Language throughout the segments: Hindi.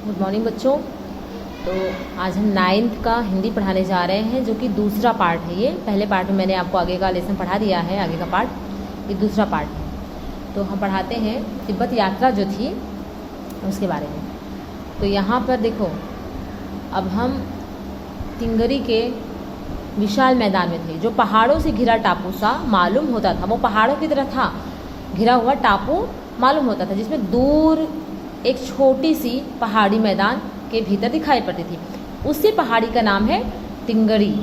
गुड मॉर्निंग बच्चों। तो आज हम 9th का हिंदी पढ़ाने जा रहे हैं, जो कि दूसरा पार्ट है। ये पहले पार्ट में मैंने आपको आगे का लेसन पढ़ा दिया है, आगे का पार्ट, ये दूसरा पार्ट है। तो हम पढ़ाते हैं तिब्बत यात्रा जो थी उसके बारे में। तो यहाँ पर देखो, अब हम तिंगरी के विशाल मैदान में थे, जो पहाड़ों से घिरा टापू सा मालूम होता था। वो पहाड़ों की तरह था, घिरा हुआ टापू मालूम होता था, जिसमें दूर एक छोटी सी पहाड़ी मैदान के भीतर दिखाई पड़ती थी। उसी पहाड़ी का नाम है तिंगरी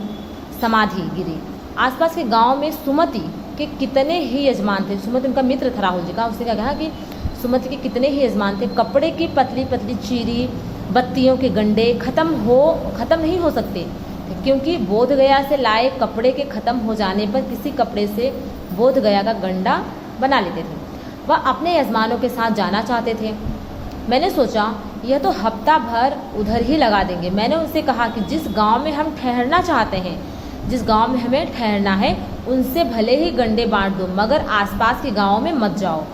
समाधि गिरी। आसपास के गांव में सुमति के कितने ही यजमान थे। सुमति उनका मित्र था राहुल जी का। उसने क्या कहा कि सुमति के कितने ही यजमान थे। कपड़े की पतली पतली चीरी, बत्तियों के गंडे खत्म नहीं हो सकते, क्योंकि बोधगया से लाए कपड़े के खत्म हो जाने पर किसी कपड़े से बोधगया का गंडा बना लेते थे। वह अपने यजमानों के साथ जाना चाहते थे। मैंने सोचा यह तो हफ्ता भर उधर ही लगा देंगे। मैंने उनसे कहा कि जिस गांव में हम ठहरना चाहते हैं, जिस गांव में हमें ठहरना है, उनसे भले ही गंडे बांट दो, मगर आसपास के गांव में मत जाओ।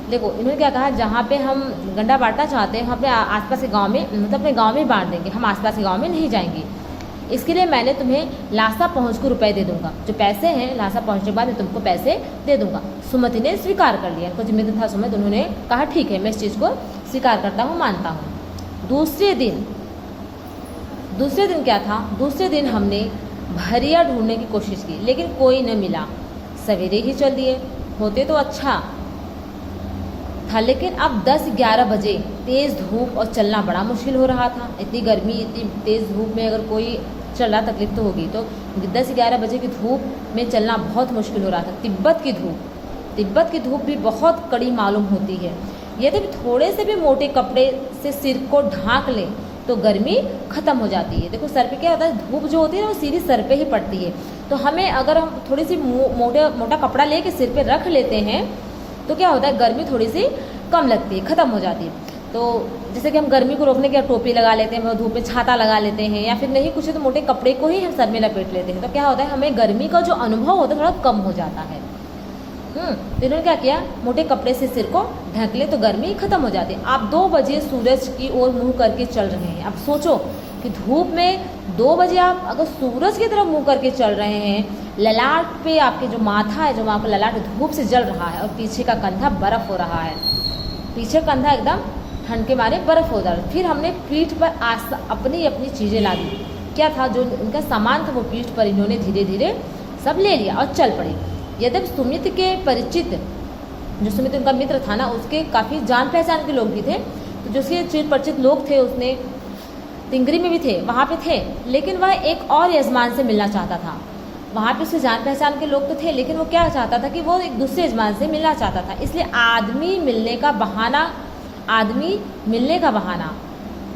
देखो, इन्होंने क्या कहा, जहाँ पे हम गंडा बांटना चाहते हैं, हम अपने आसपास के गांव में, मतलब अपने गांव में बांट देंगे, हम आसपास के गांव में नहीं जाएंगे। इसके लिए मैंने तुम्हें लासा पहुँच को रुपये दे दूंगा। जो पैसे हैं, लासा पहुँचने के बाद मैं तुमको पैसे दे दूंगा। सुमति ने स्वीकार कर लिया। इनको जिम्मेदार था सुमति। उन्होंने कहा ठीक है, मैं इस चीज़ को स्वीकार करता हूँ, मानता हूँ। दूसरे दिन क्या था? दूसरे दिन हमने भरिया ढूंढने की कोशिश की, लेकिन कोई न मिला। सवेरे ही चल दिए होते तो अच्छा था, लेकिन अब 10-11 बजे तेज़ धूप और चलना बड़ा मुश्किल हो रहा था। इतनी गर्मी, इतनी तेज़ धूप में अगर कोई चल रहा, तकलीफ तो होगी। तो 10-11 बजे की धूप में चलना बहुत मुश्किल हो रहा था। तिब्बत की धूप भी बहुत कड़ी मालूम होती है। यदि थोड़े से भी मोटे कपड़े से सिर को ढांक लें तो गर्मी खत्म हो जाती है। देखो, सर पे क्या होता है, धूप जो होती है ना वो सीधी सर पे ही पड़ती है। तो हमें, अगर हम थोड़ी सी मोटा कपड़ा लेके सिर पे रख लेते हैं तो क्या होता है, गर्मी थोड़ी सी कम लगती है, ख़त्म हो जाती है। तो जैसे कि हम गर्मी को रोकने के लिए टोपी लगा लेते हैं, धूप में छाता लगा लेते हैं, या फिर नहीं कुछ तो मोटे कपड़े को ही हम सर में लपेट लेते हैं। तो क्या होता है, हमें गर्मी का जो अनुभव होता है थोड़ा कम हो जाता है। तो इन्होंने क्या किया, मोटे कपड़े से सिर को ढक ले तो गर्मी खत्म हो जाती है। आप 2 बजे सूरज की ओर मुंह करके चल रहे हैं। अब सोचो कि धूप में 2 बजे आप अगर सूरज की तरफ मुंह करके चल रहे हैं, ललाट पे आपके जो माथा है, जो वहाँ पर ललाट धूप से जल रहा है, और पीछे का कंधा बर्फ़ हो रहा है, पीछे कंधा एकदम ठंड के मारे बर्फ़ हो रहा है। फिर हमने पीठ पर अपनी चीज़ें ला दी। क्या था, जो उनका सामान था वो पीठ पर इन्होंने धीरे धीरे सब ले लिया और चल पड़े। यद्यपि सुमित के परिचित, जो सुमित उनका मित्र था ना, उसके काफ़ी जान पहचान के लोग भी थे। तो जो उसके चिर परिचित लोग थे, उसने तिंगरी में भी थे, वहाँ पे थे, लेकिन वह एक और यजमान से मिलना चाहता था। वहाँ पे उसके जान पहचान के लोग तो थे, लेकिन वो क्या चाहता था कि वो एक दूसरे यजमान से मिलना चाहता था। इसलिए आदमी मिलने का बहाना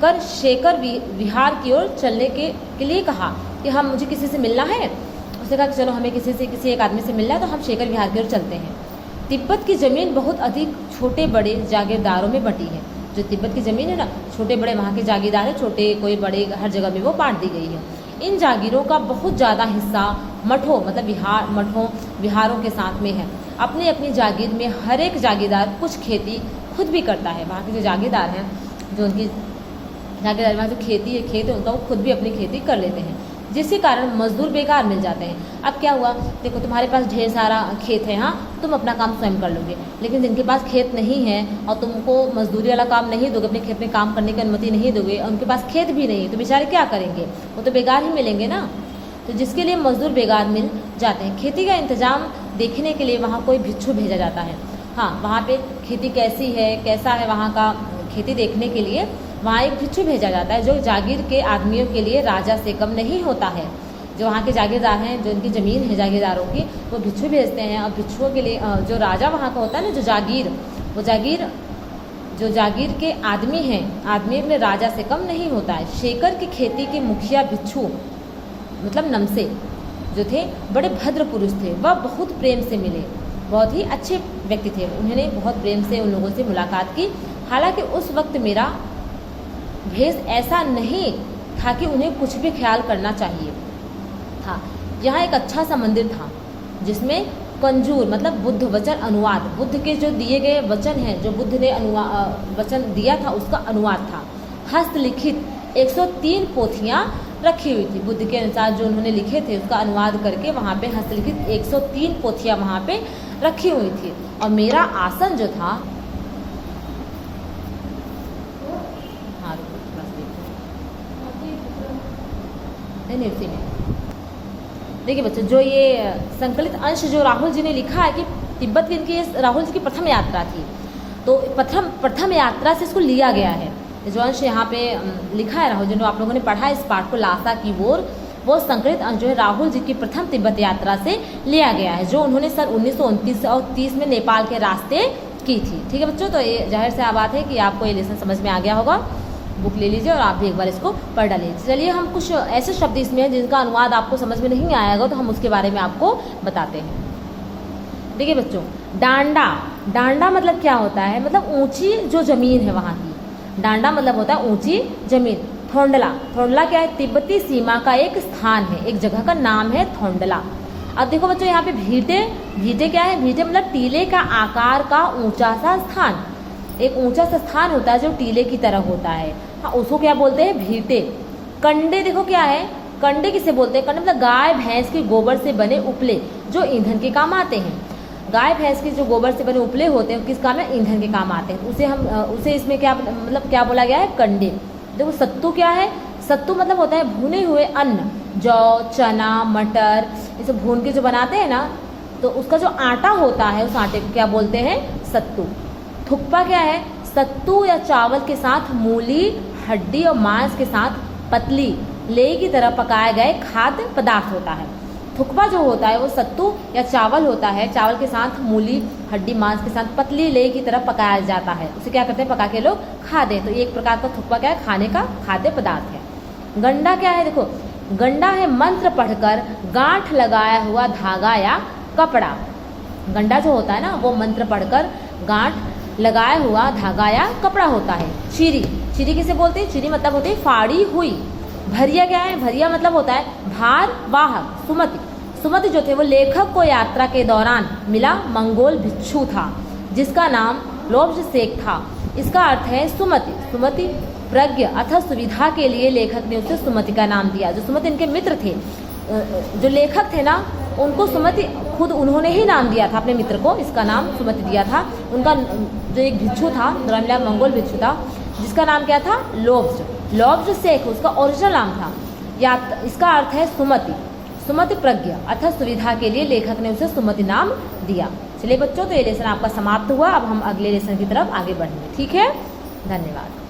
कर शेखर विहार की ओर चलने के लिए कहा कि हम, मुझे किसी से मिलना है। उसने कहा कि चलो, हमें किसी एक आदमी से मिलना है, तो हम शेखर विहार की ओर चलते हैं। तिब्बत की ज़मीन बहुत अधिक छोटे बड़े जागीरदारों में बटी है। जो तिब्बत की ज़मीन है ना, छोटे बड़े वहाँ के जागीरदार हैं, छोटे कोई बड़े, हर जगह में वो बांट दी गई है। इन जागीरों का बहुत ज़्यादा हिस्सा मठों, मतलब विहारों के साथ में है। अपनी अपनी जागीर में हर एक जागीरदार कुछ खेती खुद भी करता है। वहाँ के जो जागीरदार हैं, जो उनकी जागीरदार, वहाँ जो खेत है उनका, वो खुद भी अपनी खेती कर लेते हैं, जिसके कारण मजदूर बेकार मिल जाते हैं। अब क्या हुआ, देखो, तुम्हारे पास ढेर सारा खेत है, हाँ, तुम अपना काम स्वयं कर लोगे, लेकिन जिनके पास खेत नहीं है और तुमको मजदूरी वाला काम नहीं दोगे, अपने खेत में काम करने की अनुमति नहीं दोगे, और उनके पास खेत भी नहीं है, तो बेचारे क्या करेंगे, वो तो बेकार ही मिलेंगे ना। तो जिसके लिए मजदूर बेकार मिल जाते हैं। खेती का इंतजाम देखने के लिए वहाँ कोई भिक्षु भेजा जाता है। हाँ, वहाँ पे खेती कैसा है वहाँ का, खेती देखने के लिए वहाँ एक भिक्षु भेजा जाता है, जो जागीर के आदमियों के लिए राजा से कम नहीं होता है। जो वहाँ के जागीरदार हैं, जो उनकी ज़मीन है जागीरदारों की, वो भिक्षु भेजते हैं। और भिक्षुओं के लिए जो राजा वहाँ का होता है ना, जो जागीर के आदमी हैं, आदमी में राजा से कम नहीं होता है। शेखर की खेती के मुखिया भिक्षु, मतलब नमसे जो थे, बड़े भद्र पुरुष थे। वह बहुत प्रेम से मिले, बहुत ही अच्छे व्यक्ति थे। उन्होंने बहुत प्रेम से उन लोगों से मुलाकात की। हालांकि उस वक्त मेरा भेष ऐसा नहीं था कि उन्हें कुछ भी ख्याल करना चाहिए था। यहाँ एक अच्छा सा मंदिर था, जिसमें कंजूर, मतलब बुद्ध वचन अनुवाद, बुद्ध के जो दिए गए वचन हैं, जो बुद्ध ने वचन दिया था, उसका अनुवाद था। हस्तलिखित 103 पोथियाँ रखी हुई थी। बुद्ध के अनुसार जो उन्होंने लिखे थे उसका अनुवाद करके वहाँ पे हस्तलिखित 103 पोथियाँ वहाँ पे रखी हुई थी। और मेरा आसन जो था, हाँ नहीं उसी में देखिए बच्चों, जो ये संकलित अंश जो राहुल जी ने लिखा है कि तिब्बत की इनकी राहुल जी की प्रथम यात्रा थी, तो प्रथम यात्रा से इसको लिया गया है। जो अंश यहाँ पे लिखा है राहुल जी, जो आप लोगों ने पढ़ा है इस पाठ को लासा की ओर, वो संकलित अंश जो है राहुल जी की प्रथम तिब्बत यात्रा से लिया गया है, जो उन्होंने सन 1929 और 30 में नेपाल के रास्ते की थी। ठीक है बच्चों, तो ये जाहिर सी बात है कि आपको ये लेसन समझ में आ गया होगा। बुक ले लीजिए और आप भी एक बार इसको पढ़ डालिए। चलिए हम कुछ ऐसे शब्द इसमें हैं जिनका अनुवाद आपको समझ में नहीं आएगा, तो हम उसके बारे में आपको बताते हैं। देखिए बच्चों, डांडा, डांडा मतलब क्या होता है, मतलब ऊंची जो जमीन है वहाँ की, डांडा मतलब होता है ऊंची जमीन। थोंडला, थोंडला क्या है, तिब्बती सीमा का एक स्थान है, एक जगह का नाम है थोंडला। अब देखो बच्चों यहाँ पे भीटे, भीटे क्या है, भीटे मतलब टीले का आकार का ऊंचा सा स्थान, एक ऊंचा सा स्थान होता है जो टीले की तरह होता है, हाँ उसको क्या बोलते हैं, भीटे। कंडे देखो क्या है, कंडे किसे बोलते हैं, कंडे मतलब गाय भैंस के गोबर से बने उपले जो ईंधन के काम आते हैं। गाय भैंस के जो गोबर से बने उपले होते हैं किस काम में, ईंधन के काम आते हैं। उसे इसमें क्या मतलब क्या बोला गया है, कंडे। देखो सत्तू क्या है, सत्तू मतलब होता है भुने हुए अन्न, जौ चना मटर ये सब भून के जो बनाते हैं ना, तो उसका जो आटा होता है उस आटे को क्या बोलते हैं, सत्तू। थुक्पा क्या है, सत्तू या चावल के साथ मूली हड्डी और मांस के साथ पतली लेई की तरह पकाए गए खाद्य पदार्थ होता है। थुक्पा जो होता है वो सत्तू या चावल होता है, चावल के साथ मूली हड्डी मांस के साथ पतली लेई की तरह पकाया जाता है, उसे क्या करते हैं, पका के लोग खाते हैं। तो ये एक प्रकार का थुक्पा क्या है, खाने का खाद्य पदार्थ है। गंडा क्या है, देखो गंडा है मंत्र पढ़कर गांठ लगाया हुआ धागा या कपड़ा। गंडा जो होता है ना वो मंत्र पढ़कर गांठ लगाया हुआ धागा या कपड़ा होता है। चिरी, चिरी किसे बोलते हैं, चिरी मतलब होती है फाड़ी हुई। भरिया क्या है, भरिया मतलब होता है भार वाहक। सुमति, सुमति जो थे वो लेखक को यात्रा के दौरान मिला मंगोल भिक्षु था जिसका नाम लोब्ज शेख था। इसका अर्थ है सुमति, सुमति प्रज्ञ अथवा सुविधा के लिए लेखक ने उसे सुमति का नाम दिया। जो सुमति इनके मित्र थे, जो लेखक थे ना, उनको सुमति खुद उन्होंने ही नाम दिया था अपने मित्र को, इसका नाम सुमति दिया था। उनका जो एक भिक्षु था, मिला मंगोल भिक्षु था जिसका नाम क्या था, लोब्ज, लोब्ज शेख उसका ओरिजिनल नाम था। या इसका अर्थ है सुमति, सुमति प्रज्ञ अथवा सुविधा के लिए लेखक ने उसे सुमति नाम दिया। चलिए बच्चों, तो ये लेसन आपका समाप्त हुआ। अब हम अगले लेसन की तरफ आगे बढ़ेंगे। ठीक है, धन्यवाद।